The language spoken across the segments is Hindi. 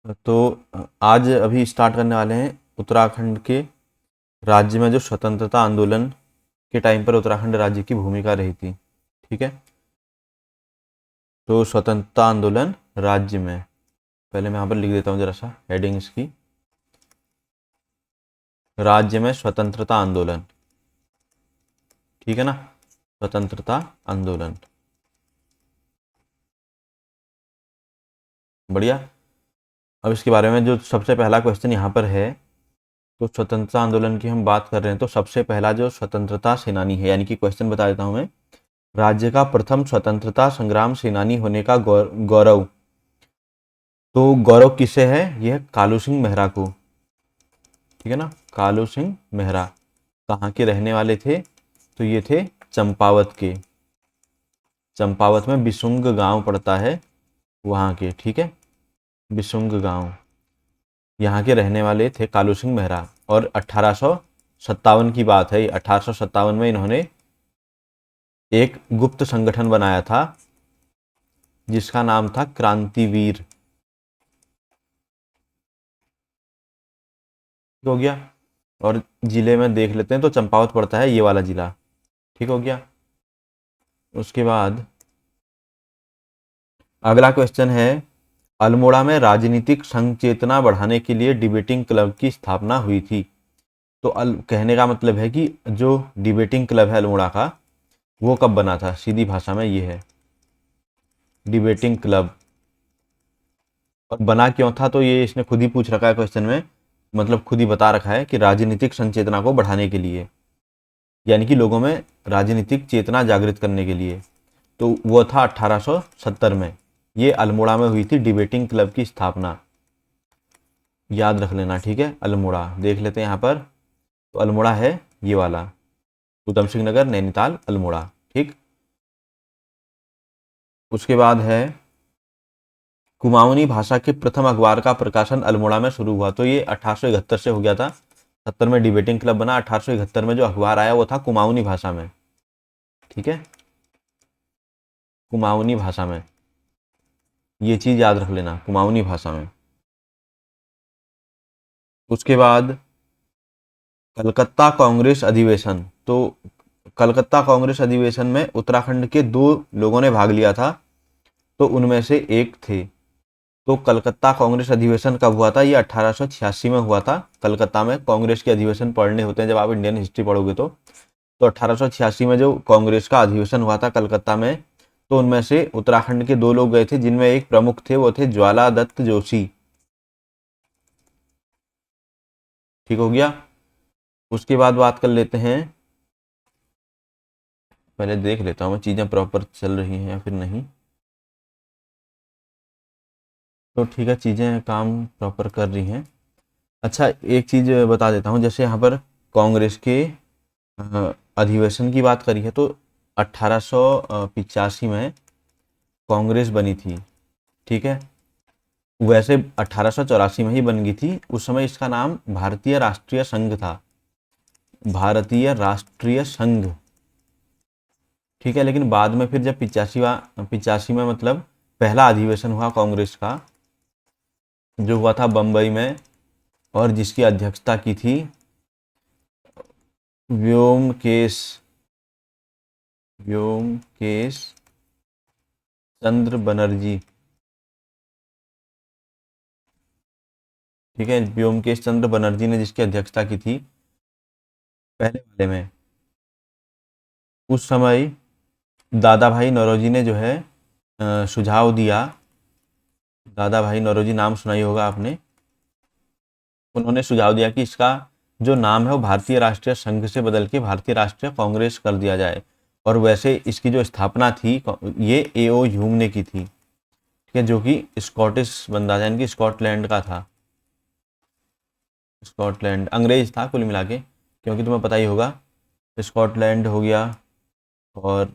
तो आज अभी स्टार्ट करने वाले हैं उत्तराखंड के राज्य में जो स्वतंत्रता आंदोलन के टाइम पर उत्तराखंड राज्य की भूमिका रही थी। ठीक है, तो स्वतंत्रता आंदोलन राज्य में, पहले मैं यहाँ पर लिख देता हूँ जरा सा हेडिंग इसकी। राज्य में स्वतंत्रता आंदोलन, ठीक है ना, स्वतंत्रता आंदोलन, बढ़िया। अब इसके बारे में जो सबसे पहला क्वेश्चन यहाँ पर है, तो स्वतंत्रता आंदोलन की हम बात कर रहे हैं, तो सबसे पहला जो स्वतंत्रता सेनानी है, यानी कि क्वेश्चन बता देता हूँ मैं, राज्य का प्रथम स्वतंत्रता संग्राम सेनानी होने का गौरव, तो गौरव किसे है? यह कालू सिंह मेहरा को, ठीक है ना, कालू सिंह मेहरा। कहाँ के रहने वाले थे? तो ये थे चंपावत के, चंपावत में बिसुंग गांव पड़ता है वहाँ के, ठीक है, बिसुंग गांव, यहाँ के रहने वाले थे कालू सिंह मेहरा। और 1857 की बात है, 1857 में इन्होंने एक गुप्त संगठन बनाया था जिसका नाम था क्रांतिवीर, हो गया। और जिले में देख लेते हैं तो चंपावत पड़ता है, ये वाला जिला, ठीक हो गया। उसके बाद अगला क्वेश्चन है, अल्मोड़ा में राजनीतिक संघ चेतना बढ़ाने के लिए डिबेटिंग क्लब की स्थापना हुई थी। तो कहने का मतलब है कि जो डिबेटिंग क्लब है अल्मोड़ा का, वो कब बना था? सीधी भाषा में ये है डिबेटिंग क्लब। और बना क्यों था? तो ये इसने खुद ही पूछ रखा है क्वेश्चन में, मतलब खुद ही बता रखा है कि राजनीतिक संचेतना को बढ़ाने के लिए, यानी कि लोगों में राजनीतिक चेतना जागृत करने के लिए। तो वो था 1870 में, ये अल्मोड़ा में हुई थी डिबेटिंग क्लब की स्थापना, याद रख लेना, ठीक है। अल्मोड़ा देख लेते हैं यहाँ पर, तो अल्मोड़ा है ये वाला, उधम सिंह नगर, नैनीताल, अल्मोड़ा, ठीक। उसके बाद है कुमाऊनी भाषा के प्रथम अखबार का प्रकाशन अल्मोड़ा में शुरू हुआ। तो ये 1871 से हो गया था, 70 में डिबेटिंग क्लब बना, 1871 में जो अखबार आया वो था कुमाऊनी भाषा में, ठीक है, कुमाऊनी भाषा में, ये चीज याद रख लेना, कुमाऊनी भाषा में। उसके बाद कलकत्ता कांग्रेस अधिवेशन, तो कलकत्ता कांग्रेस अधिवेशन में उत्तराखंड के 2 लोगों ने भाग लिया था, तो उनमें से एक थे। तो कलकत्ता कांग्रेस अधिवेशन कब हुआ था? ये 1886 में हुआ था। कलकत्ता में कांग्रेस के अधिवेशन पढ़ने होते हैं जब आप इंडियन हिस्ट्री पढ़ोगे तो 1886 में जो कांग्रेस का अधिवेशन हुआ था कलकत्ता में, तो उनमें से उत्तराखंड के 2 लोग गए थे, जिनमें एक प्रमुख थे, वो थे ज्वाला दत्त जोशी, ठीक हो गया। उसके बाद बात कर लेते हैं, पहले देख लेता हूँ मैं चीज़ें प्रॉपर चल रही हैं या फिर नहीं। तो ठीक है, चीज़ें काम प्रॉपर कर रही हैं। अच्छा, एक चीज़ बता देता हूँ, जैसे यहाँ पर कांग्रेस के अधिवेशन की बात करी है, तो 1885 में कांग्रेस बनी थी, ठीक है। वैसे 1884 में ही बन गई थी, उस समय इसका नाम भारतीय राष्ट्रीय संघ था, भारतीय राष्ट्रीय संघ, ठीक है। लेकिन बाद में फिर जब 85 में मतलब पहला अधिवेशन हुआ कांग्रेस का, जो हुआ था बम्बई में, और जिसकी अध्यक्षता की थी व्योमकेश व्योमकेश चंद्र बनर्जी, ठीक है, व्योमकेश चंद्र बनर्जी ने जिसकी अध्यक्षता की थी पहले वाले में, उस समय दादा भाई नौरोजी ने जो है सुझाव दिया, दादा भाई नौरोजी नाम सुनाई होगा आपने, उन्होंने सुझाव दिया कि इसका जो नाम है वो भारतीय राष्ट्रीय संघ से बदल के भारतीय राष्ट्रीय कांग्रेस कर दिया जाए। और वैसे इसकी जो स्थापना थी ये A.O. ह्यूम ने की थी, ठीक है, जो कि स्कॉटिश बंदा था, यानी कि स्कॉटलैंड का था, स्कॉटलैंड, अंग्रेज था कुल मिला के, क्योंकि तुम्हें पता ही होगा स्कॉटलैंड हो गया और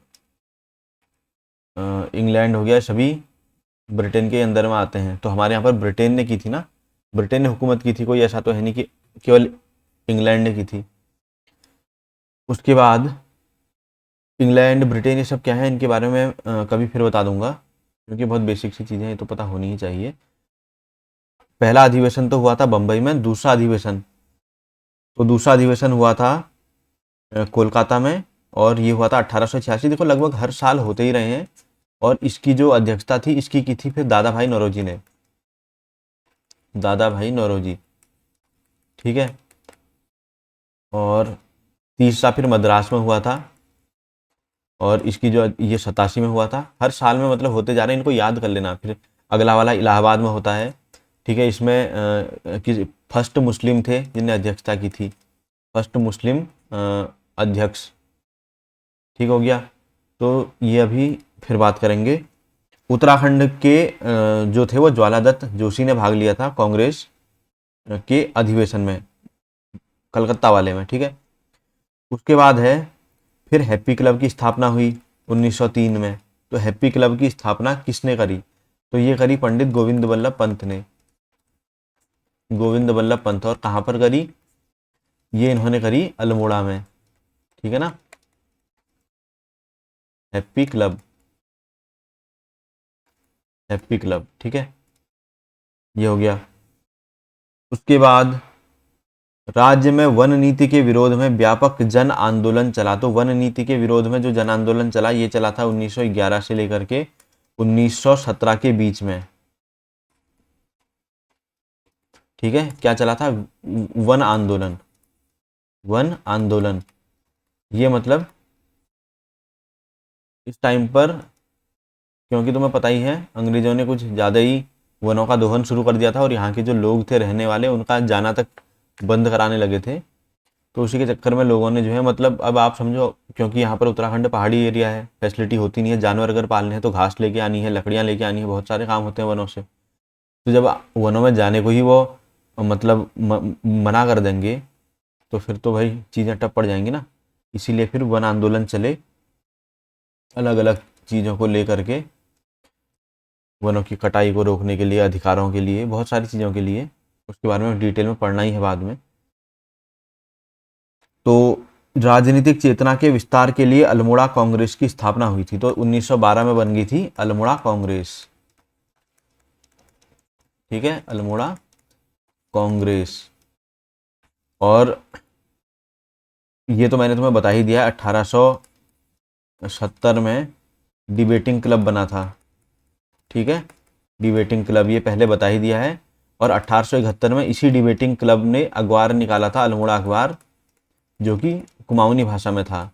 इंग्लैंड हो गया, सभी ब्रिटेन के अंदर में आते हैं। तो हमारे यहाँ पर ब्रिटेन ने की थी ना, ब्रिटेन ने हुकूमत की थी, कोई ऐसा तो है नहीं कि केवल इंग्लैंड ने की थी। उसके बाद इंग्लैंड, ब्रिटेन, ये सब क्या है, इनके बारे में कभी फिर बता दूंगा, क्योंकि बहुत बेसिक सी चीज़ें हैं, तो पता होनी ही चाहिए। पहला अधिवेशन तो हुआ था बंबई में, दूसरा अधिवेशन हुआ था कोलकाता में, और ये हुआ था 1886। देखो लगभग हर साल होते ही रहे हैं। और इसकी जो अध्यक्षता थी इसकी की थी फिर दादा भाई नौरोजी ने, दादा भाई नौरोजी, ठीक है। और तीसरा फिर मद्रास में हुआ था, और इसकी जो ये 87 में हुआ था। हर साल में मतलब होते जा रहे हैं, इनको याद कर लेना। फिर अगला वाला इलाहाबाद में होता है, ठीक है। इसमें फर्स्ट मुस्लिम थे जिन्हें अध्यक्षता की थी, फर्स्ट मुस्लिम अध्यक्ष, ठीक हो गया। तो ये अभी फिर बात करेंगे। उत्तराखंड के जो थे वो ज्वालादत्त जोशी ने भाग लिया था कांग्रेस के अधिवेशन में, कलकत्ता वाले में, ठीक है। उसके बाद है फिर हैप्पी क्लब की स्थापना हुई 1903 में। तो हैप्पी क्लब की स्थापना किसने करी? तो ये करी पंडित गोविंद बल्लभ पंत ने, गोविंद बल्लभ पंत। और कहाँ पर करी? ये इन्होंने करी अल्मोड़ा में, ठीक है ना। हैप्पी क्लब, हैप्पी क्लब, ठीक है, ये हो गया। उसके बाद राज्य में वन नीति के विरोध में व्यापक जन आंदोलन चला। तो वन नीति के विरोध में जो जन आंदोलन चला ये चला था 1911 से लेकर के 1917 के बीच में, ठीक है। क्या चला था? वन आंदोलन, वन आंदोलन। ये मतलब इस टाइम पर, क्योंकि तुम्हें पता ही है अंग्रेजों ने कुछ ज़्यादा ही वनों का दोहन शुरू कर दिया था, और यहाँ के जो लोग थे रहने वाले उनका जाना तक बंद कराने लगे थे। तो उसी के चक्कर में लोगों ने जो है, मतलब अब आप समझो, क्योंकि यहाँ पर उत्तराखंड पहाड़ी एरिया है, फैसिलिटी होती नहीं है। जानवर अगर पालने हैं तो घास लेके आनी है, लकड़ियाँ लेके आनी है, बहुत सारे काम होते हैं वनों से। तो जब वनों में जाने को ही वो मतलब मना कर देंगे तो फिर तो भाई चीज़ें टप पड़ जाएंगी ना। इसीलिए फिर वन आंदोलन चले, अलग अलग चीज़ों को लेकर के, वनों की कटाई को रोकने के लिए, अधिकारों के लिए, बहुत सारी चीज़ों के लिए। उसके बारे में डिटेल में पढ़ना ही है बाद में। तो राजनीतिक चेतना के विस्तार के लिए अल्मोड़ा कांग्रेस की स्थापना हुई थी। तो 1912 में बन गई थी अल्मोड़ा कांग्रेस, ठीक है, अल्मोड़ा कांग्रेस। और ये तो मैंने तुम्हें बता ही दिया, 1870 में डिबेटिंग क्लब बना था, ठीक है, डिबेटिंग क्लब, ये पहले बता ही दिया है। और 1871 में इसी डिबेटिंग क्लब ने अखबार निकाला था, अल्मोड़ा अखबार, जो कि कुमाऊनी भाषा में था।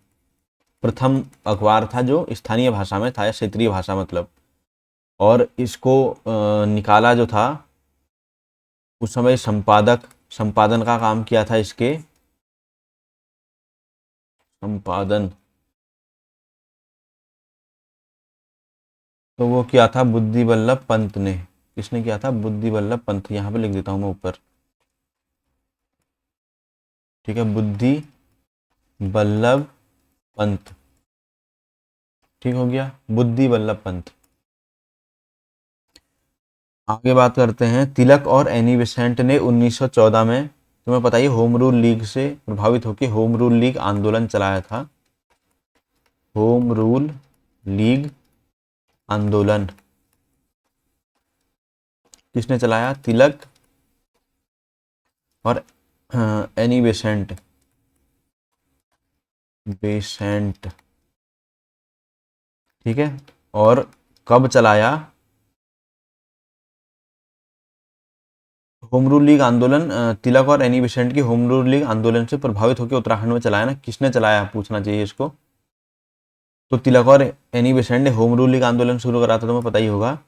प्रथम अखबार था जो स्थानीय भाषा में था, या क्षेत्रीय भाषा मतलब। और इसको निकाला जो था उस समय संपादन का काम किया था इसके, संपादन, तो वो किया था बुद्धि बल्लभ पंत ने। किसने किया था? बुद्धि बल्लभ पंत। यहाँ पे लिख देता हूँ मैं ऊपर, ठीक है, बुद्धि बल्लभ पंत, ठीक हो गया, बुद्धि बल्लभ पंत। आगे बात करते हैं। तिलक और एनी बेसेंट ने 1914 में, तुम्हें पता ही, होम रूल लीग से प्रभावित होकर होम रूल लीग आंदोलन चलाया था। होम रूल लीग आंदोलन किसने चलाया? तिलक और एनी बेसेंट, बेसेंट, ठीक है। और कब चलाया? होम रूल लीग आंदोलन तिलक और एनी बेसेंट की होम रूल लीग आंदोलन से प्रभावित होकर उत्तराखंड में चलाया ना। किसने चलाया पूछना चाहिए इसको। तो तिलक और एनी बेसेंट ने होम रूल लीग आंदोलन शुरू करा था, तुम्हें पता ही होगा।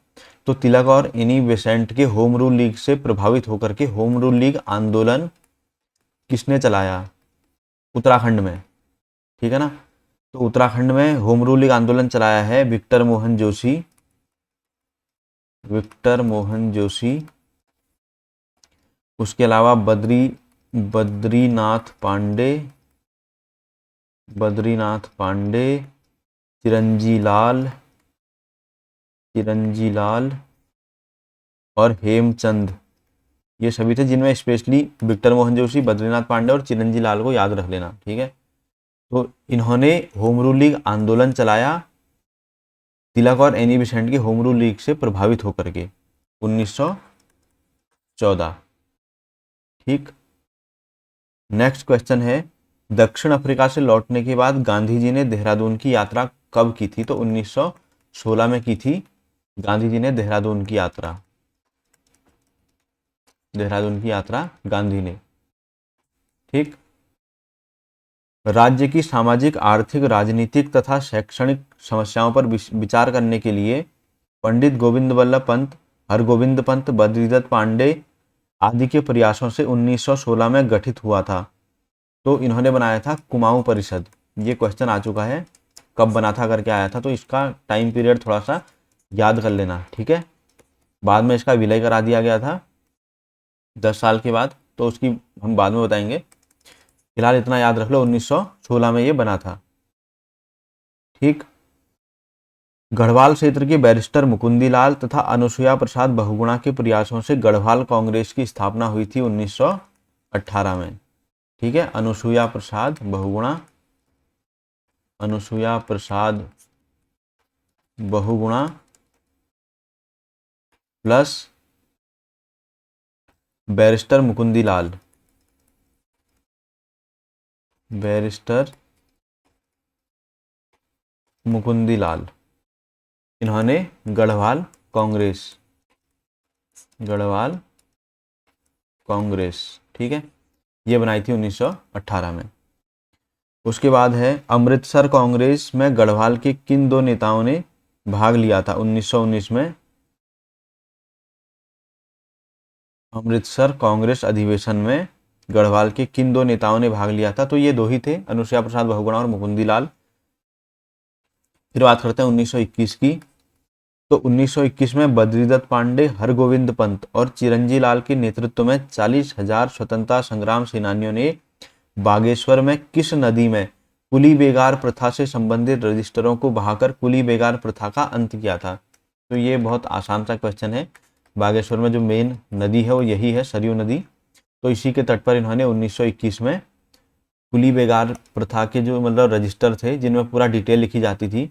तो तिलक और एनी बेसेंट के होम रूल लीग से प्रभावित होकर के होम रूल लीग आंदोलन किसने चलाया? उत्तराखंड में, ठीक है ना। तो उत्तराखंड में होम रूल लीग आंदोलन चलाया है विक्टर मोहन जोशी, विक्टर मोहन जोशी। उसके अलावा बद्रीनाथ पांडे, बद्रीनाथ पांडे, चिरंजी लाल और हेमचंद, ये सभी थे, जिनमें स्पेशली विक्टर मोहन जोशी, बद्रीनाथ पांडे और चिरंजी लाल को याद रख लेना, ठीक है। तो इन्होंने होम रूल लीग आंदोलन चलाया तिलक और एनी बेसेंट की होम रूल लीग से प्रभावित होकर के 1914 14। ठीक, नेक्स्ट क्वेश्चन है, दक्षिण अफ्रीका से लौटने के बाद गांधी जी ने देहरादून की यात्रा कब की थी? तो 1916 में की थी गांधी जी ने देहरादून की यात्रा। देहरादून की यात्रा गांधी ने। ठीक, राज्य की सामाजिक, आर्थिक, राजनीतिक तथा शैक्षणिक समस्याओं पर विचार करने के लिए पंडित गोविंद वल्लभ पंत, हरगोविंद पंत, बद्रीदत्त पांडे आदि के प्रयासों से 1916 में गठित हुआ था। तो इन्होंने बनाया था कुमाऊं परिषद। ये क्वेश्चन आ चुका है, कब बना था करके आया था, तो इसका टाइम पीरियड थोड़ा सा याद कर लेना। ठीक है, बाद में इसका विलय करा दिया गया था 10 साल के बाद, तो उसकी हम बाद में बताएंगे। फिलहाल इतना याद रख लो, 1916 में ये बना था। ठीक, गढ़वाल क्षेत्र के बैरिस्टर मुकुंदीलाल तथा अनुसुईया प्रसाद बहुगुणा के प्रयासों से गढ़वाल कांग्रेस की स्थापना हुई थी 1918 में। ठीक है, Anusuiya Prasad Bahuguna, Anusuiya Prasad Bahuguna plus barrister Mukundilal, barrister Mukundilal, इन्होंने गढ़वाल कांग्रेस, गढ़वाल कांग्रेस, ठीक है, ये बनाई थी 1918 में। उसके बाद है, अमृतसर कांग्रेस में गढ़वाल के किन दो नेताओं ने भाग लिया था 1919 में? अमृतसर कांग्रेस अधिवेशन में गढ़वाल के किन दो नेताओं ने भाग लिया था? तो ये दो ही थे, अनुसुईया प्रसाद बहुगुणा और मुकुंदीलाल। फिर बात करते हैं 1921 की। तो 1921 में बद्रीदत्त पांडे, हरगोविंद पंत और चिरंजी लाल के नेतृत्व में 40,000 स्वतंत्रता संग्राम सेनानियों ने बागेश्वर में किस नदी में कुली बेगार प्रथा से संबंधित रजिस्टरों को बहाकर कुली बेगार प्रथा का अंत किया था? तो ये बहुत आसान सा क्वेश्चन है। बागेश्वर में जो मेन नदी है वो यही है, सरयू नदी। तो इसी के तट पर इन्होंने 1921 में कुली बेगार प्रथा के जो मतलब रजिस्टर थे, जिनमें पूरा डिटेल लिखी जाती थी,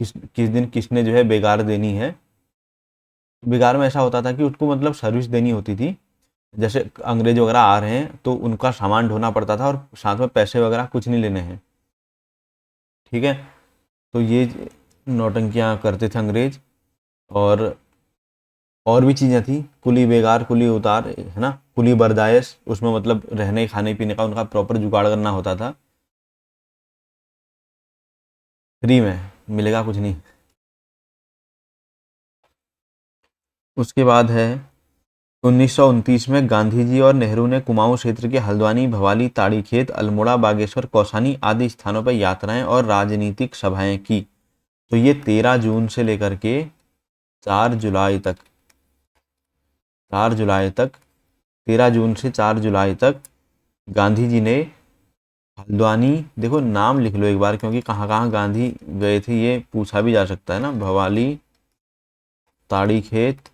किस दिन किसने जो है बेगार देनी है। बेगार में ऐसा होता था कि उसको मतलब सर्विस देनी होती थी, जैसे अंग्रेज वगैरह आ रहे हैं तो उनका सामान ढोना पड़ता था और साथ में पैसे वगैरह कुछ नहीं लेने हैं। ठीक है, तो ये नौटंकियाँ करते थे अंग्रेज। और भी चीज़ें थी, कुली बेगार, कुली उतार, है ना, कुली बर्दायश, उसमें मतलब रहने खाने पीने का उनका प्रॉपर जुगाड़ करना होता था। फ्री में मिलेगा कुछ नहीं। उसके बाद है 1929 में गांधी जी और नेहरू ने कुमाऊं क्षेत्र के हल्द्वानी, भवाली, ताड़ीखेत, अल्मोड़ा, बागेश्वर, कौसानी आदि स्थानों पर यात्राएं और राजनीतिक सभाएं की। तो ये 13 जून से लेकर के 4 जुलाई तक, 4 जुलाई तक, 13 जून से 4 जुलाई तक गांधी जी ने हल्द्वानी, देखो नाम लिख लो एक बार, क्योंकि कहाँ कहाँ गांधी गए थे ये पूछा भी जा सकता है ना। भवाली, ताड़ीखेत,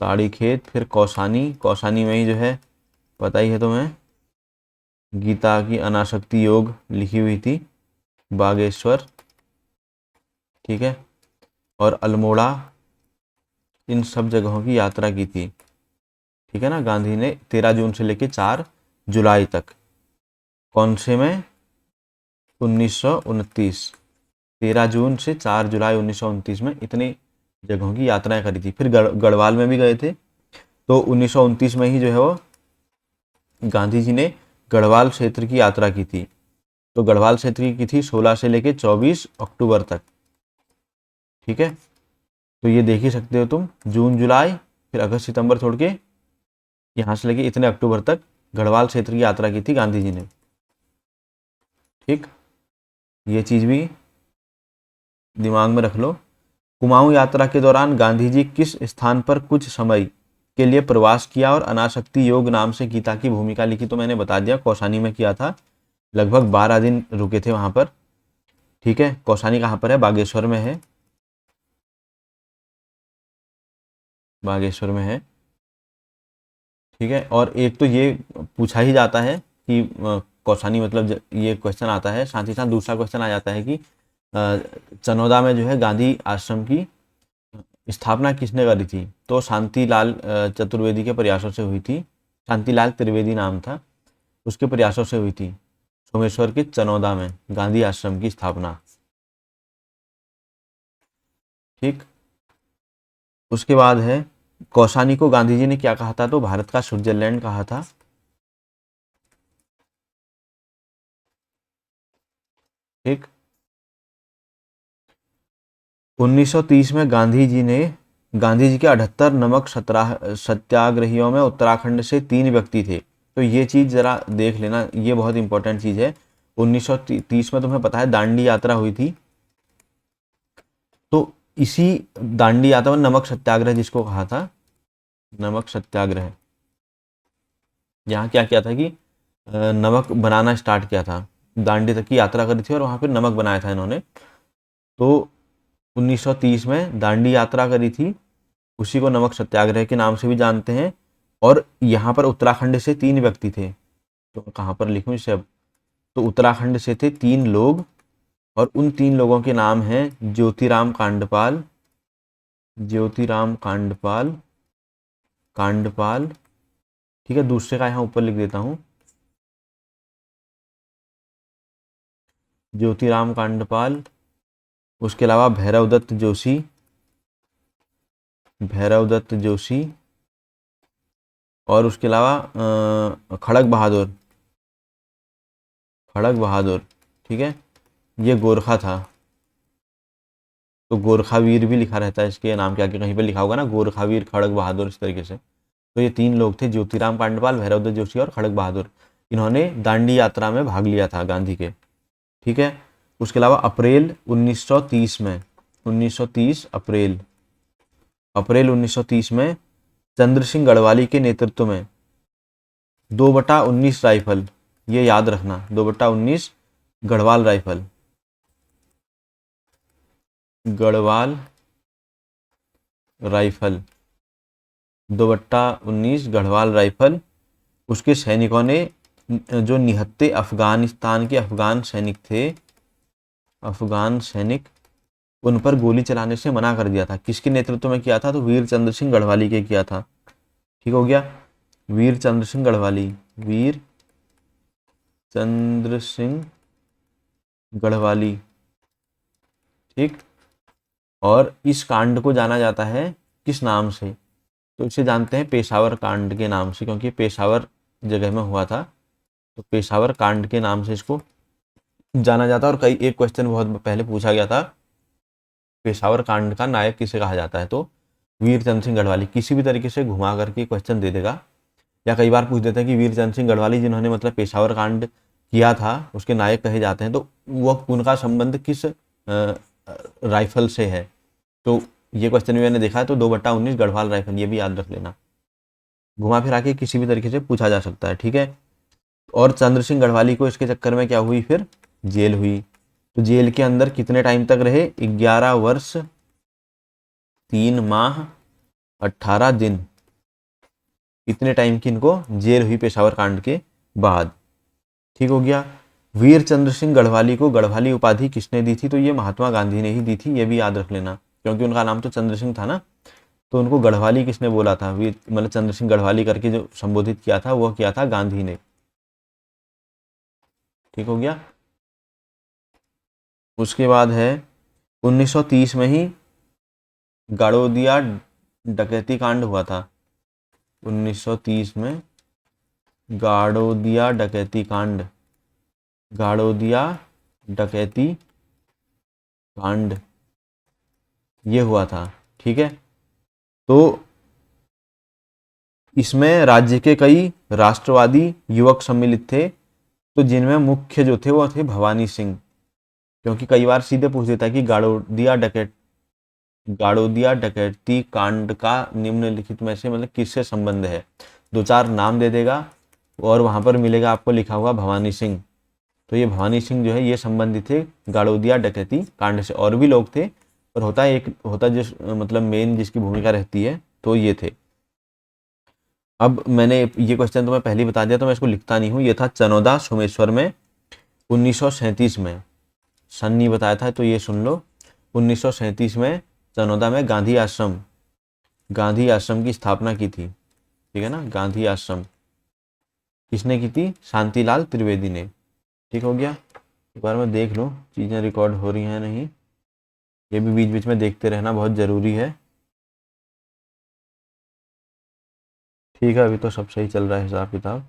ताड़ीखेत, फिर कौसानी, कौसानी में ही जो है पता ही है तुम्हें, गीता की अनासक्ति योग लिखी हुई थी। बागेश्वर, ठीक है, और अल्मोड़ा, इन सब जगहों की यात्रा की थी। ठीक है ना, गांधी ने 13 जून से लेकर 4 जुलाई तक। कौन से में? 1929, 13 जून से 4 जुलाई 1929 में इतनी जगहों की यात्राएं करी थी। फिर गढ़वाल में भी गए थे। तो 1929 में ही जो है वो गांधी जी ने गढ़वाल क्षेत्र की यात्रा की थी। तो गढ़वाल क्षेत्र की थी 16 से लेकर 24 अक्टूबर तक। ठीक है, तो ये देख ही सकते हो तुम, जून जुलाई, फिर अगस्त सितंबर छोड़ के यहाँ से लेके इतने अक्टूबर तक गढ़वाल क्षेत्र की यात्रा की थी गांधी जी ने। ठीक, ये चीज़ भी दिमाग में रख लो। कुमाऊं यात्रा के दौरान गांधी जी किस स्थान पर कुछ समय के लिए प्रवास किया और अनासक्ति योग नाम से गीता की भूमिका लिखी? तो मैंने बता दिया, कौसानी में किया था, लगभग 12 दिन रुके थे वहां पर। ठीक है, कौसानी कहाँ पर है? बागेश्वर में है, बागेश्वर में है। ठीक है, और एक तो ये पूछा ही जाता है कि कौसानी मतलब, ये क्वेश्चन आता है, साथ ही साथ दूसरा क्वेश्चन आ जाता है कि चनौदा में जो है गांधी आश्रम की स्थापना किसने करी थी? तो शांतिलाल चतुर्वेदी के प्रयासों से हुई थी। शांतिलाल त्रिवेदी नाम था, उसके प्रयासों से हुई थी। सोमेश्वर के चनौदा में गांधी आश्रम की स्थापना। ठीक। उसके बाद है कौसानी को गांधी जी ने क्या कहा था? तो भारत का स्विट्जरलैंड कहा था। ठीक। 1930 में गांधी जी के 78 नमक सत्याग्रहियों में उत्तराखंड से 3 व्यक्ति थे। तो ये चीज जरा देख लेना, ये बहुत इंपॉर्टेंट चीज है। 1930 में तुम्हें पता है दांडी यात्रा हुई थी, तो इसी दांडी यात्रा में नमक सत्याग्रह जिसको कहा था, नमक सत्याग्रह, यहाँ क्या किया था कि नमक बनाना स्टार्ट किया था। दांडी तक की यात्रा करी थी और वहां पर नमक बनाया था इन्होंने। तो 1930 में दांडी यात्रा करी थी, उसी को नमक सत्याग्रह के नाम से भी जानते हैं। और यहाँ पर उत्तराखंड से 3 व्यक्ति थे। तो कहाँ पर लिखूं इसे अब? तो उत्तराखंड से थे 3 लोग, और उन 3 लोगों के नाम हैं ज्योतिराम कांडपाल, कांडपाल। ठीक है, दूसरे का यहाँ ऊपर लिख देता हूँ, ज्योतिराम कांडपाल। उसके अलावा भैरवदत्त जोशी, और उसके अलावा खड़ग बहादुर। ठीक है, ये गोरखा था। तो गोरखा वीर भी लिखा रहता है इसके नाम के आगे, कहीं पे लिखा होगा ना गोरखा वीर खड़ग बहादुर, इस तरीके से। तो ये 3 लोग थे, ज्योतिराम कांडपाल, भैरवदत्त जोशी और खड़ग बहादुर। इन्होंने दांडी यात्रा में भाग लिया था गांधी के। ठीक है। उसके अलावा अप्रैल 1930 में, 1930 अप्रैल 1930 में चंद्र सिंह गढ़वाली के नेतृत्व में 2/19 राइफल, ये याद रखना, 2/19 गढ़वाल राइफल, 2/19 गढ़वाल राइफल। उसके सैनिकों ने जो निहत्थे अफगानिस्तान के अफगान सैनिक, उन पर गोली चलाने से मना कर दिया था। किसके नेतृत्व में किया था? तो वीर चंद्र सिंह गढ़वाली के किया था। ठीक हो गया, वीर चंद्र सिंह गढ़वाली। ठीक। और इस कांड को जाना जाता है किस नाम से? तो इसे जानते हैं पेशावर कांड के नाम से, क्योंकि पेशावर जगह में हुआ था, तो पेशावर कांड के नाम से इसको जाना जाता है। और एक क्वेश्चन बहुत पहले पूछा गया था, पेशावर कांड का नायक किसे कहा जाता है? तो वीर चंद्र सिंह गढ़वाली। किसी भी तरीके से घुमा करके क्वेश्चन दे देगा, या कई बार पूछ देते हैं कि वीर चंद्र सिंह गढ़वाली जिन्होंने मतलब पेशावर कांड किया था, उसके नायक कहे जाते हैं, तो वो उनका संबंध किस राइफल से है? तो ये क्वेश्चन भी मैंने देखा है। तो 2/19 गढ़वाल राइफल, ये भी याद रख लेना, घुमा फिरा के किसी भी तरीके से पूछा जा सकता है। ठीक है। और चंद्र सिंह गढ़वाली को इसके चक्कर में क्या हुई? फिर जेल हुई। तो जेल के अंदर कितने टाइम तक रहे? 11 वर्ष 3 माह 18 दिन, इतने टाइम की इनको जेल हुई पेशावर कांड के बाद। ठीक हो गया। वीर चंद्र सिंह गढ़वाली को गढ़वाली उपाधि किसने दी थी? तो ये महात्मा गांधी ने ही दी थी, ये भी याद रख लेना, क्योंकि उनका नाम तो चंद्र सिंह था ना। तो उनको गढ़वाली किसने बोला था? वीर मतलब चंद्र सिंह गढ़वाली करके जो संबोधित किया था, वो किया था गांधी ने। ठीक हो गया। उसके बाद है 1930 में ही गाड़ोदिया डकैती कांड हुआ था। 1930 में गाड़ोदिया डकैती कांड ये हुआ था। ठीक है। तो इसमें राज्य के कई राष्ट्रवादी युवक सम्मिलित थे, तो जिनमें मुख्य जो थे वो थे भवानी सिंह, क्योंकि कई बार सीधे पूछ देता है कि गाड़ोदिया डकैती कांड का निम्नलिखित में से मतलब किससे संबंध है? 2-4 नाम दे देगा, और वहां पर मिलेगा आपको लिखा हुआ भवानी सिंह। तो ये भवानी सिंह जो है ये संबंधित थे गाड़ोदिया डकैती कांड से। और भी लोग थे, पर होता जिस मतलब मेन जिसकी भूमिका रहती है, तो ये थे। अब मैंने ये क्वेश्चन तो मैं पहले ही बता दिया, तो मैं इसको लिखता नहीं हूँ। ये था चनौदा सोमेश्वर में 1937 में, सन नहीं बताया था, तो ये सुन लो। 1937 में चनौदा में गांधी आश्रम की स्थापना की थी, ठीक है ना। गांधी आश्रम किसने की थी? शांतिलाल त्रिवेदी ने। ठीक हो गया। एक बार मैं देख लूँ चीज़ें रिकॉर्ड हो रही हैं नहीं, ये भी बीच बीच में देखते रहना बहुत ज़रूरी है। ठीक है, अभी तो सब सही चल रहा है हिसाब किताब।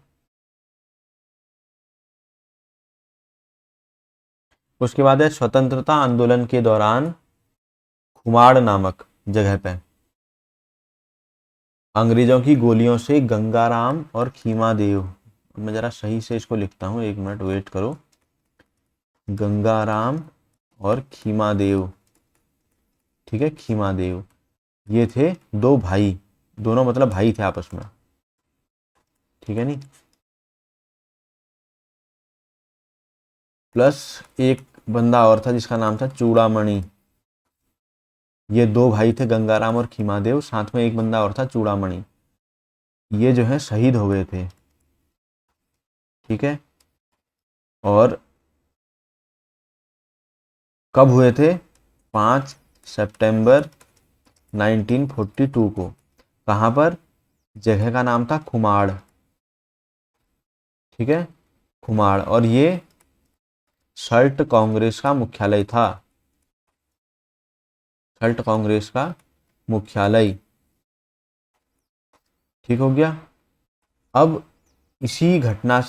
उसके बाद है स्वतंत्रता आंदोलन के दौरान खुमाड़ नामक जगह पे अंग्रेजों की गोलियों से गंगाराम और खीमादेव, मैं जरा सही से इसको लिखता हूँ, एक मिनट वेट करो। गंगाराम और खीमादेव, ठीक है, खीमादेव, ये थे दो भाई, दोनों मतलब भाई थे आपस में, ठीक है नहीं। प्लस एक बंदा और था जिसका नाम था चूड़ामणि। ये दो भाई थे गंगाराम और खीमादेव, साथ में एक बंदा और था चूड़ामणि। ये जो है शहीद हो गए थे, ठीक है। और कब हुए थे? 5 सितंबर 1942 को। कहाँ पर? जगह का नाम था खुमाड़, ठीक है, खुमाड़। और ये सल्ट कांग्रेस का मुख्यालय था, सल्ट कांग्रेस का मुख्यालय, ठीक हो गया। अब इसी घटना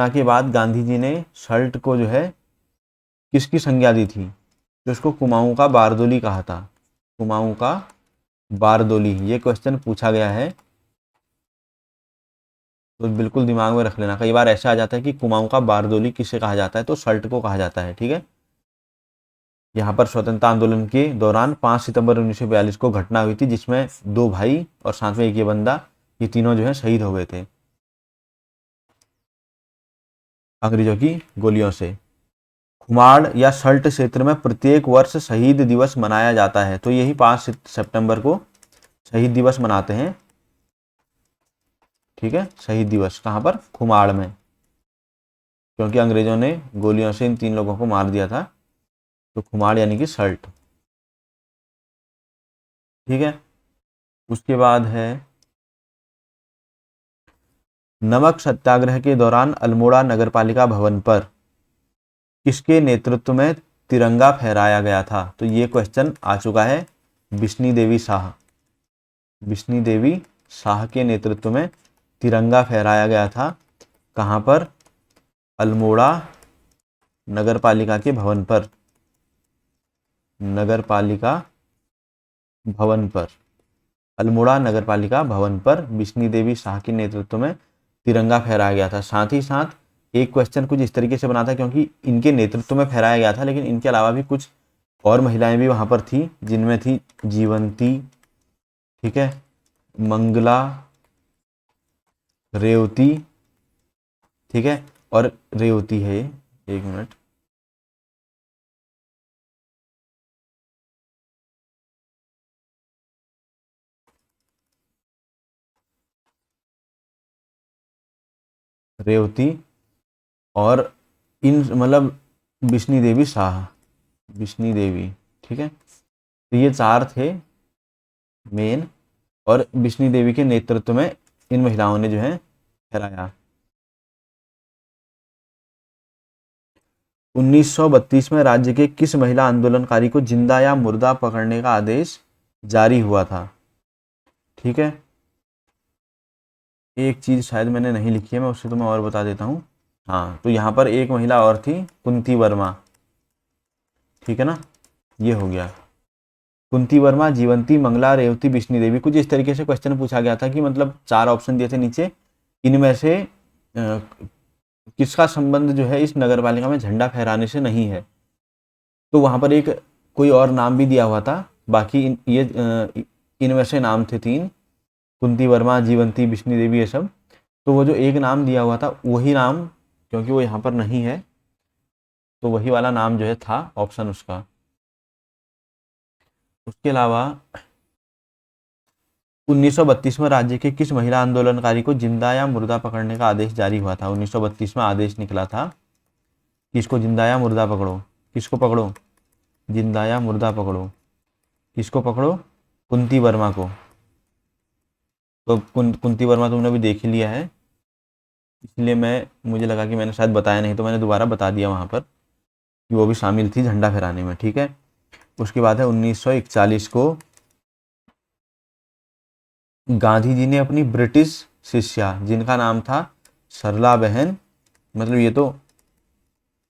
के बाद गांधी जी ने सल्ट को जो है किसकी संज्ञा दी थी? जो उसको कुमाऊं का बारदोली कहा था, कुमाऊं का बारदोली, ये क्वेश्चन पूछा गया है, तो बिल्कुल दिमाग में रख लेना। कई बार ऐसा आ जाता है कि कुमाऊं का बारदोली किसे कहा जाता है, तो सल्ट को कहा जाता है, ठीक है। यहाँ पर स्वतंत्रता आंदोलन के दौरान 5 सितंबर 1942 को घटना हुई थी जिसमें दो भाई और साथ में एक ये बंदा, ये तीनों जो है शहीद हो गए थे अंग्रेजों की गोलियों से। खुमाड़ या सल्ट क्षेत्र में प्रत्येक वर्ष शहीद दिवस मनाया जाता है, तो यही 5 सितंबर को शहीद दिवस मनाते हैं, ठीक है। शहीद दिवस कहाँ पर? खुमाड़ में, क्योंकि अंग्रेजों ने गोलियों से इन तीन लोगों को मार दिया था, तो खुमाड़ यानी कि सल्ट, ठीक है। उसके बाद है नमक सत्याग्रह के दौरान अल्मोड़ा नगरपालिका भवन पर किसके नेतृत्व में तिरंगा फहराया गया था? तो ये क्वेश्चन आ चुका है, बिश्नी देवी शाह, बिश्नी देवी शाह के नेतृत्व में तिरंगा फहराया गया था। कहाँ पर? अल्मोड़ा नगरपालिका के भवन पर, नगरपालिका भवन पर, अल्मोड़ा नगरपालिका भवन पर बिश्नी देवी शाह के नेतृत्व में तिरंगा फहराया गया था। साथ ही साथ एक क्वेश्चन कुछ इस तरीके से बना था, क्योंकि इनके नेतृत्व में फहराया गया था, लेकिन इनके अलावा भी कुछ और महिलाएं भी वहां पर थी, जिनमें थी जीवंती, ठीक है, मंगला, रेवती, ठीक है, और रेवती है, एक मिनट, रेवती और इन मतलब बिश्नी देवी शाह, बिश्नी देवी, ठीक है। तो ये चार थे मेन, और बिश्नी देवी के नेतृत्व में इन महिलाओं ने जो है फहराया। 1932 में राज्य के किस महिला आंदोलनकारी को जिंदा या मुर्दा पकड़ने का आदेश जारी हुआ था? ठीक है, एक चीज शायद मैंने नहीं लिखी है, मैं उससे तुम्हें और बता देता हूँ। हाँ, तो यहाँ पर एक महिला और थी, कुंती वर्मा, ठीक है ना, ये हो गया। कुंती वर्मा, जीवंती, मंगला, रेवती, बिश्नी देवी। कुछ इस तरीके से क्वेश्चन पूछा गया था कि मतलब 4 ऑप्शन दिए थे नीचे, इनमें से किसका संबंध जो है इस नगरपालिका में झंडा फहराने से नहीं है। तो वहां पर एक कोई और नाम भी दिया हुआ था, बाकी इनमें से नाम थे 3, कुंती वर्मा, जीवंती, बिश्नी देवी, ये सब। तो वो जो एक नाम दिया हुआ था वही नाम, क्योंकि वो यहाँ पर नहीं है, तो वही वाला नाम जो है था ऑप्शन उसका। उसके अलावा 1932 में राज्य के किस महिला आंदोलनकारी को जिंदा या मुर्दा पकड़ने का आदेश जारी हुआ था? 1932 में आदेश निकला था कि इसको जिंदा या मुर्दा पकड़ो। किसको पकड़ो? जिंदा या मुर्दा पकड़ो। किसको पकड़ो? कुंती वर्मा को। तो कुंती वर्मा तुमने भी देख ही लिया है, इसलिए मुझे लगा कि मैंने शायद बताया नहीं, तो मैंने दोबारा बता दिया वहाँ पर कि वो भी शामिल थी झंडा फहराने में। ठीक है। उसके बाद है 1941 को गांधी जी ने अपनी ब्रिटिश शिष्या, जिनका नाम था सरला बहन, मतलब ये तो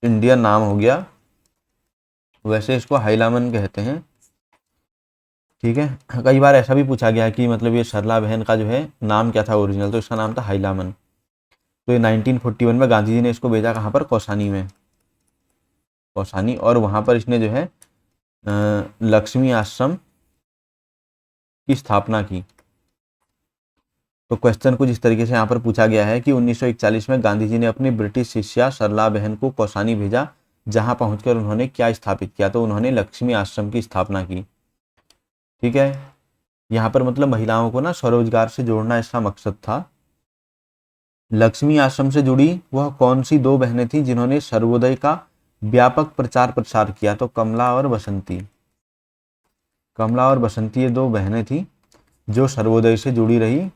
इंडियन नाम हो गया, वैसे इसको हाइलामन कहते हैं। ठीक है। कई बार ऐसा भी पूछा गया है कि मतलब ये सरला बहन का जो है नाम क्या था ओरिजिनल, तो इसका नाम था हाइलामन। तो ये 1941 में गांधी जी ने इसको भेजा कहाँ पर? कौसानी में। कौसानी, और वहाँ पर इसने जो है लक्ष्मी आश्रम की स्थापना की। तो क्वेश्चन कुछ इस तरीके से यहाँ पर पूछा गया है कि 1941 में गांधी जी ने अपनी ब्रिटिश शिष्या सरला बहन को कौसानी भेजा, जहां पहुंचकर उन्होंने क्या स्थापित किया? तो उन्होंने लक्ष्मी आश्रम की स्थापना की। ठीक है। यहाँ पर मतलब महिलाओं को ना स्वरोजगार से जोड़ना इसका मकसद था। लक्ष्मी आश्रम से जुड़ी वह कौन सी दो बहनें थी जिन्होंने सर्वोदय का व्यापक प्रचार प्रसार किया? तो कमला और बसंती। कमला और बसंती ये दो बहनें थी जो सर्वोदय से जुड़ी रही।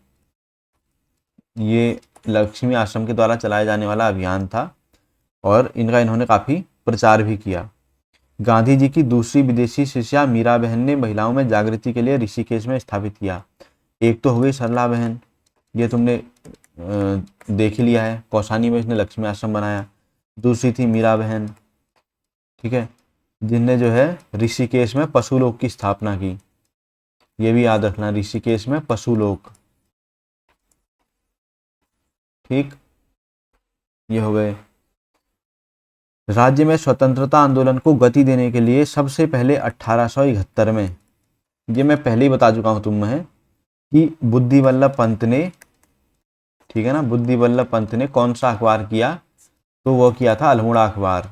ये लक्ष्मी आश्रम के द्वारा चलाया जाने वाला अभियान था और इन्होंने काफ़ी प्रचार भी किया। गांधी जी की दूसरी विदेशी शिष्या मीरा बहन ने महिलाओं में जागृति के लिए ऋषिकेश में स्थापित किया। एक तो हो गई सरला बहन, ये तुमने देख ही लिया है, कौसानी में इसने लक्ष्मी आश्रम बनाया। दूसरी थी मीरा बहन, ठीक है, जिनने जो है ऋषिकेश में पशुलोक की स्थापना की। ये भी याद रखना, ऋषिकेश में पशुलोक। ठीक, ये हो गए। राज्य में स्वतंत्रता आंदोलन को गति देने के लिए सबसे पहले 1871 में, ये मैं पहले ही बता चुका हूं तुम्हें कि बुद्धि वल्लभ पंत ने, ठीक है ना, बुद्धि वल्लभ पंत ने कौन सा अखबार किया? तो वो किया था अल्मोड़ा अखबार।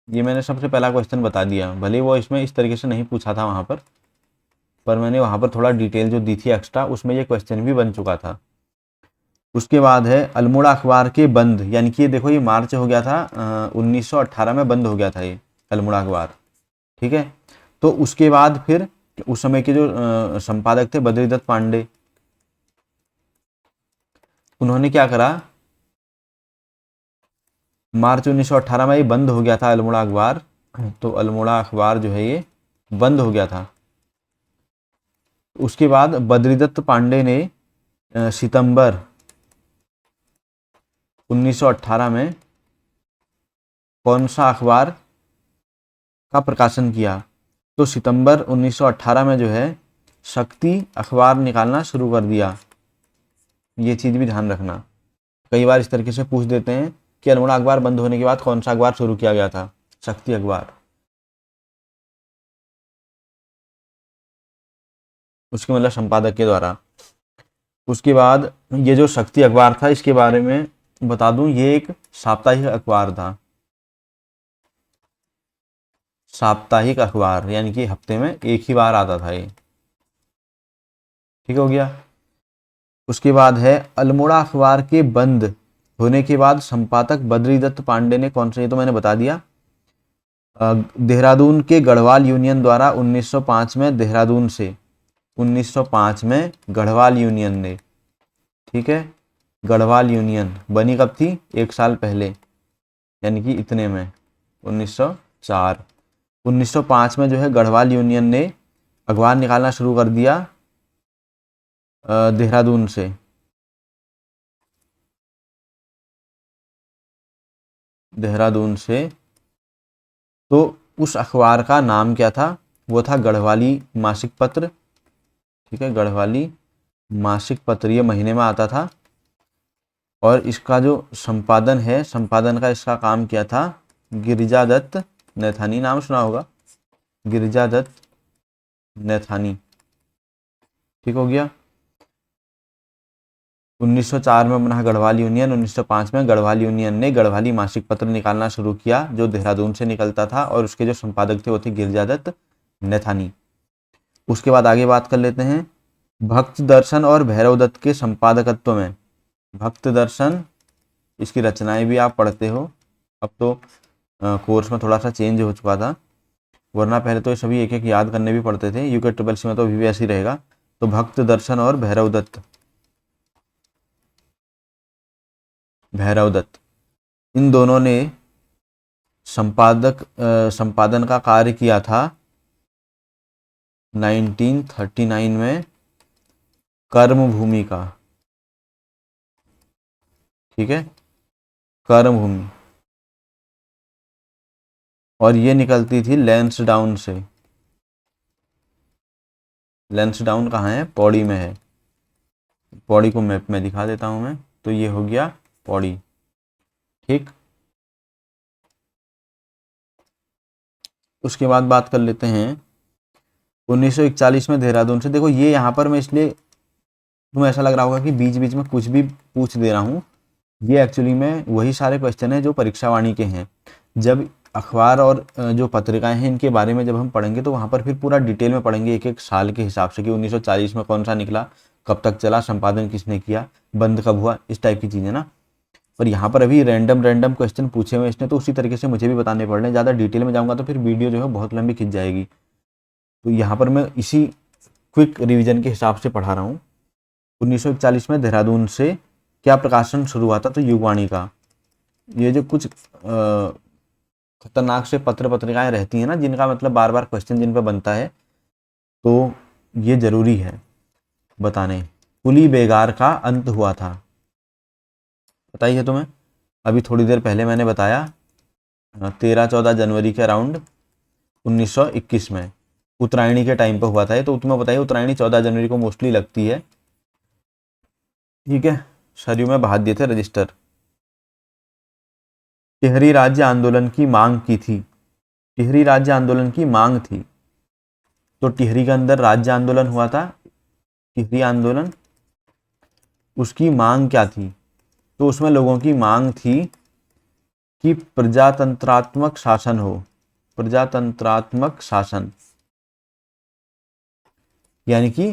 ये मैंने सबसे पहला क्वेश्चन बता दिया, भले वो इसमें इस तरीके से नहीं पूछा था वहां पर मैंने वहां पर थोड़ा डिटेल जो दी थी एक्स्ट्रा, उसमें ये क्वेश्चन भी बन चुका था। उसके बाद है अल्मोड़ा अखबार के बंद, यानी कि ये देखो ये मार्च हो गया था 1918 में बंद हो गया था ये अल्मोड़ा अखबार। ठीक है। तो उसके बाद फिर उस समय के जो संपादक थे बद्रीदत्त पांडे, उन्होंने क्या करा? मार्च 1918 में ये बंद हो गया था अल्मोड़ा अखबार, तो अल्मोड़ा अखबार जो है ये बंद हो गया था। उसके बाद बद्रीदत्त पांडे ने सितंबर 1918 में कौन सा अखबार का प्रकाशन किया? तो सितंबर 1918 में जो है शक्ति अखबार निकालना शुरू कर दिया। ये चीज़ भी ध्यान रखना, कई बार इस तरीके से पूछ देते हैं कि अल्मोड़ा अखबार बंद होने के बाद कौन सा अखबार शुरू किया गया था? शक्ति अखबार। उसके मतलब संपादक के द्वारा। उसके बाद ये जो शक्ति अखबार था, इसके बारे में बता दूं, ये एक साप्ताहिक अखबार था। साप्ताहिक अखबार यानी कि हफ्ते में एक ही बार आता था ये। ठीक हो गया। उसके बाद है अल्मोड़ा अखबार के बंद होने के बाद संपादक बद्रीदत्त पांडे ने कौन सा, ये तो मैंने बता दिया, देहरादून के गढ़वाल यूनियन द्वारा 1905 में देहरादून से 1905 में गढ़वाल यूनियन ने, ठीक है, गढ़वाल यूनियन बनी कब थी? एक साल पहले, यानी कि इतने में 1904। 1905 में जो है गढ़वाल यूनियन ने अखबार निकालना शुरू कर दिया देहरादून से। देहरादून से, तो उस अखबार का नाम क्या था? वो था गढ़वाली मासिक पत्र। ठीक है, गढ़वाली मासिक पत्र, ये महीने में आता था। और इसका जो संपादन है, संपादन का इसका काम किया था गिरिजादत्त नैथानी, नाम सुना होगा, गिरिजादत्त नैथानी। ठीक हो गया। 1904 में बना गढ़वाल यूनियन, 1905 में गढ़वाल यूनियन ने गढ़वाली मासिक पत्र निकालना शुरू किया जो देहरादून से निकलता था, और उसके जो संपादक थे वो थे गिरिजादत्त नैथानी। उसके बाद आगे बात कर लेते हैं भक्त दर्शन और भैरव दत्त के संपादकत्व में। भक्त दर्शन, इसकी रचनाएं भी आप पढ़ते हो, अब तो कोर्स में थोड़ा सा चेंज हो चुका था। वरना पहले तो ये सभी एक एक याद करने भी पड़ते थे। यूके ट्रिपल सी में तो अभी भी ऐसे ही रहेगा। तो भक्त दर्शन और भैरव दत्त, भैरव दत्त इन दोनों ने संपादन का कार्य किया था 1939 में कर्मभूमि का। ठीक है, कर्मभूमि, और ये निकलती थी लैंसडाउन से। लैंसडाउन कहाँ है? पौड़ी में है। पौड़ी को मैप में दिखा देता हूं मैं। तो ये हो गया पौड़ी। ठीक, उसके बाद बात कर लेते हैं 1941 में देहरादून से। देखो ये यहाँ पर मैं इसलिए, तुम्हें ऐसा लग रहा होगा कि बीच बीच में कुछ भी पूछ दे रहा हूँ, ये एक्चुअली में वही सारे क्वेश्चन हैं जो परीक्षा वाणी के हैं। जब अखबार और जो पत्रिकाएं हैं इनके बारे में जब हम पढ़ेंगे तो वहाँ पर फिर पूरा डिटेल में पढ़ेंगे, एक एक साल के हिसाब से कि 1940 में कौन सा निकला, कब तक चला, संपादन किसने किया, बंद कब हुआ, इस टाइप की चीज़ें ना। पर यहाँ पर अभी रैंडम क्वेश्चन पूछे हुए इसने, तो उसी तरीके से मुझे भी बताने पड़ रहे हैं। ज़्यादा डिटेल में जाऊँगा तो फिर वीडियो जो है बहुत लंबी खिंच जाएगी। तो यहाँ पर मैं इसी क्विक रिवीजन के हिसाब से पढ़ा रहा हूँ। 1941 में देहरादून से क्या प्रकाशन शुरू हुआ था? तो युगवाणी का। ये जो कुछ खतरनाक से पत्र पत्रिकाएं रहती हैं ना, जिनका मतलब बार बार क्वेश्चन जिन पर बनता है, तो ये जरूरी है बताने। कुली बेगार का अंत हुआ था, पता ही है तुम्हें, अभी थोड़ी देर पहले मैंने बताया 13-14 जनवरी के अराउंड 1921 में उत्तरायणी के टाइम पर हुआ था। तो तुम्हें बताइए उत्तरायणी 14 जनवरी को मोस्टली लगती है। ठीक है, सरयू में बहा दिए थे रजिस्टर। टिहरी राज्य आंदोलन की मांग की थी। टिहरी राज्य आंदोलन की मांग थी, तो टिहरी के अंदर राज्य आंदोलन हुआ था, टिहरी आंदोलन। उसकी मांग क्या थी? तो उसमें लोगों की मांग थी कि प्रजातंत्रात्मक शासन हो। प्रजातंत्रात्मक शासन यानी कि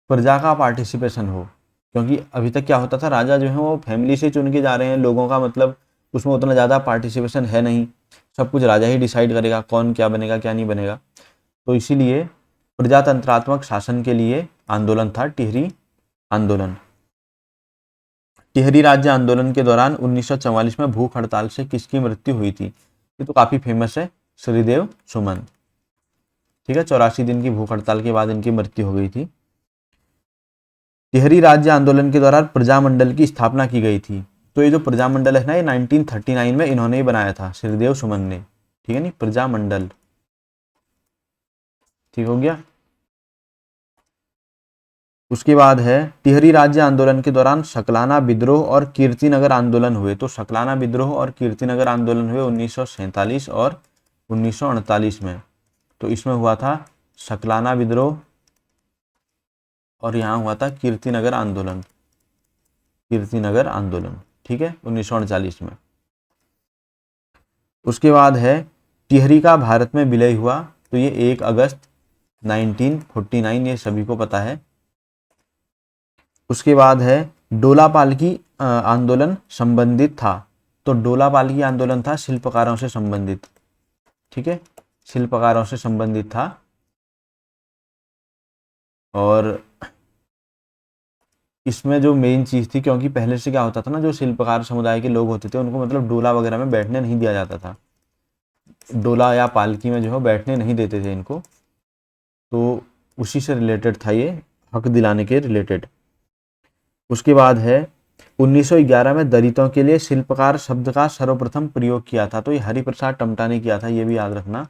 प्रजा का पार्टिसिपेशन हो। क्योंकि अभी तक क्या होता था, राजा जो है वो फैमिली से चुन के जा रहे हैं, लोगों का मतलब उसमें उतना ज़्यादा पार्टिसिपेशन है नहीं, सब कुछ राजा ही डिसाइड करेगा कौन क्या बनेगा क्या नहीं बनेगा। तो इसीलिए प्रजातंत्रात्मक शासन के लिए आंदोलन था टिहरी आंदोलन। टिहरी राज्य आंदोलन के दौरान 1944 में भूख हड़ताल से किसकी मृत्यु हुई थी? ये तो काफ़ी फेमस है, श्रीदेव सुमन। ठीक है, 84 दिन की भूख हड़ताल के बाद इनकी मृत्यु हो गई थी। टिहरी राज्य आंदोलन के दौरान प्रजामंडल की स्थापना की गई थी। तो ये जो प्रजामंडल है ना, ये 1939 में इन्होंने ही बनाया था, श्रीदेव सुमन ने। ठीक है नी, प्रजामंडल। ठीक हो गया। उसके बाद है टिहरी राज्य आंदोलन के दौरान शकलाना विद्रोह और कीर्तिनगर आंदोलन हुए। तो शकलाना विद्रोह और कीर्तिनगर आंदोलन हुए 1947 और 1948 में। तो इसमें हुआ था शकलाना विद्रोह और यहाँ हुआ था कीर्तिनगर आंदोलन। कीर्तिनगर आंदोलन, ठीक है, 1939 में। उसके बाद है टिहरी का भारत में विलय हुआ। तो ये 1 अगस्त 1949, ये सभी को पता है। उसके बाद है डोला पालकी आंदोलन संबंधित था। तो डोला पालकी आंदोलन था शिल्पकारों से संबंधित। ठीक है, शिल्पकारों से संबंधित था। और इसमें जो मेन चीज़ थी, क्योंकि पहले से क्या होता था ना, जो शिल्पकार समुदाय के लोग होते थे उनको मतलब डोला वगैरह में बैठने नहीं दिया जाता था, डोला या पालकी में जो है बैठने नहीं देते थे इनको। तो उसी से रिलेटेड था ये, हक दिलाने के रिलेटेड। उसके बाद है 1911 में दलितों के लिए शिल्पकार शब्द का सर्वप्रथम प्रयोग किया था। तो ये हरिप्रसाद टमटा ने किया था, ये भी याद रखना।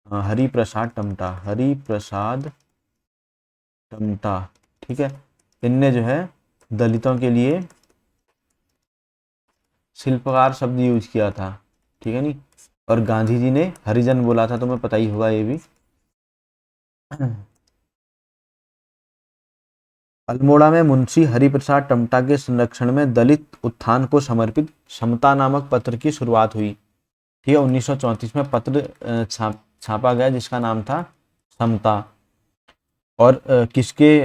हरिप्रसाद टमटा, हरिप्रसाद टमटा। ठीक है, इनने जो है दलितों के लिए शिल्पकार शब्द यूज किया था। ठीक है नी। और गांधी जी ने हरिजन बोला था, तुम्हें पता ही होगा ये भी। अल्मोड़ा में मुंशी हरिप्रसाद टमटा के संरक्षण में दलित उत्थान को समर्पित समता नामक पत्र की शुरुआत हुई। ठीक है, 1934 में पत्र छापा गया जिसका नाम था समता। और किसके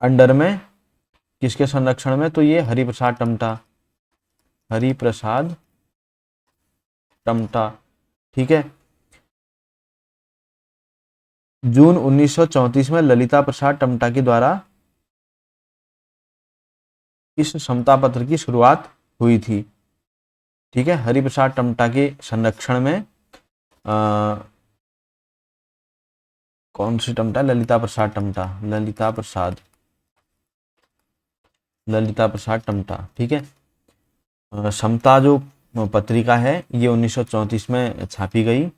अंडर में, किसके संरक्षण में? तो ये हरिप्रसाद टमटा, हरिप्रसाद टमटा ठीक है। जून 1934 में ललिता प्रसाद टमटा के द्वारा इस समता पत्र की शुरुआत हुई थी। ठीक है, हरिप्रसाद टमटा के संरक्षण में कौन सी टमटा? ललिता प्रसाद टमटा, ललिता प्रसाद टमटा। ठीक है। समता जो पत्रिका है ये 1934 में छापी गई,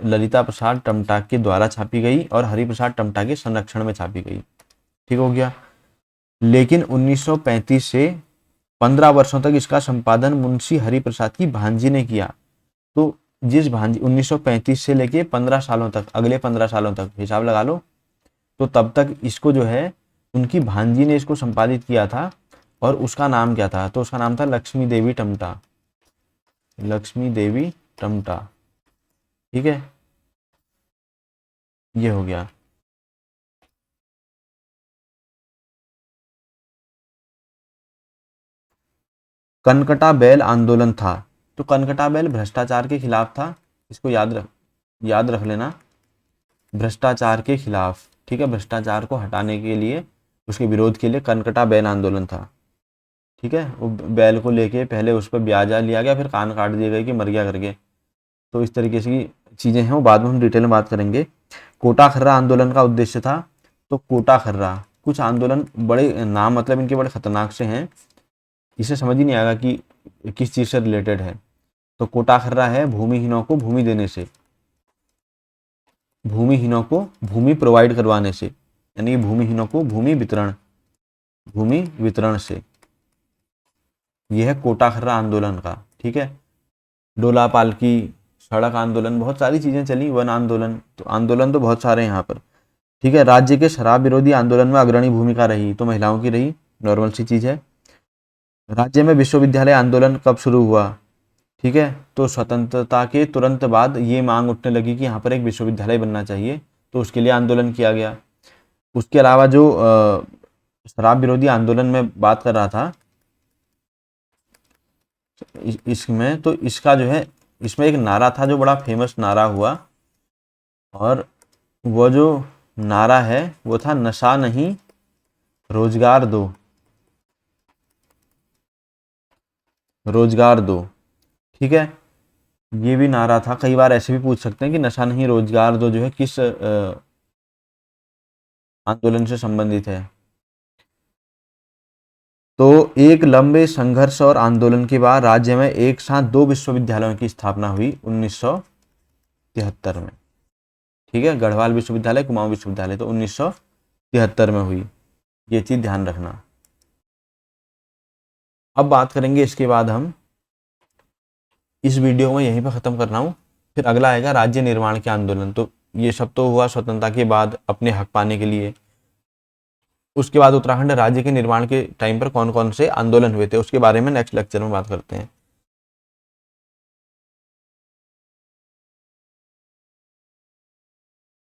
ललिता प्रसाद टमटा के द्वारा छापी गई और हरिप्रसाद टमटा के संरक्षण में छापी गई। ठीक हो गया। लेकिन 1935 से 15 वर्षों तक इसका संपादन मुंशी हरिप्रसाद की भांजी ने किया। तो जिस भांजी 1935 से लेके 15 सालों तक, अगले 15 सालों तक हिसाब लगा लो, तो तब तक इसको जो है उनकी भांजी ने इसको संपादित किया था। और उसका नाम क्या था? तो उसका नाम था लक्ष्मी देवी टमटा, लक्ष्मी देवी टमटा। ठीक है, ये हो गया। कनकटा बैल आंदोलन था। तो कनकटा बैल भ्रष्टाचार के खिलाफ था, इसको याद रख लेना, भ्रष्टाचार के खिलाफ। ठीक है, भ्रष्टाचार को हटाने के लिए, उसके विरोध के लिए कनकटा बैल आंदोलन था। ठीक है, वो बैल को लेके पहले उस पर ब्याजा लिया गया, फिर कान काट दिए गए कि मर गया करके। तो इस तरीके की चीज़ें हैं, वो बाद में हम डिटेल में बात करेंगे। कोटा खर्रा आंदोलन का उद्देश्य था। तो कोटा खर्रा, कुछ आंदोलन बड़े नाम मतलब इनके बड़े खतरनाक से हैं, इसे समझ ही नहीं आएगा कि किस चीज़ से रिलेटेड है। तो कोटा खर्रा है भूमिहीनों को भूमि देने से, भूमिहीनों को भूमि प्रोवाइड करवाने से, यानी भूमिहीनों को भूमि वितरण से। यह है कोटा खर्रा आंदोलन का। ठीक है, डोला पालकी, सड़क आंदोलन, बहुत सारी चीज़ें चली, वन आंदोलन, तो आंदोलन तो बहुत सारे हैं यहाँ पर। ठीक है, राज्य के शराब विरोधी आंदोलन में अग्रणी भूमिका रही, तो महिलाओं की रही, नॉर्मल सी चीज़ है। राज्य में विश्वविद्यालय आंदोलन कब शुरू हुआ? ठीक है, तो स्वतंत्रता के तुरंत बाद ये मांग उठने लगी कि यहाँ पर एक विश्वविद्यालय बनना चाहिए, तो उसके लिए आंदोलन किया गया। उसके अलावा जो शराब विरोधी आंदोलन में बात कर रहा था इसमें, तो इसका जो है, इसमें एक नारा था जो बड़ा फेमस नारा हुआ, और वो जो नारा है वो था नशा नहीं रोजगार दो, रोजगार दो। ठीक है, ये भी नारा था। कई बार ऐसे भी पूछ सकते हैं कि नशा नहीं रोजगार दो जो है किस आंदोलन से संबंधित है। तो एक लंबे संघर्ष और आंदोलन के बाद राज्य में एक साथ 2 विश्वविद्यालयों की स्थापना हुई 1973 में। ठीक है, गढ़वाल विश्वविद्यालय, कुमाऊं विश्वविद्यालय, तो 1973 में हुई, ये चीज़ ध्यान रखना। अब बात करेंगे इसके बाद हम, इस वीडियो में यहीं पर ख़त्म कर रहा हूँ, फिर अगला आएगा राज्य निर्माण के आंदोलन। तो ये सब तो हुआ स्वतंत्रता के बाद अपने हक पाने के लिए। उसके बाद उत्तराखंड राज्य के निर्माण के टाइम पर कौन कौन से आंदोलन हुए थे उसके बारे में नेक्स्ट लेक्चर में बात करते हैं।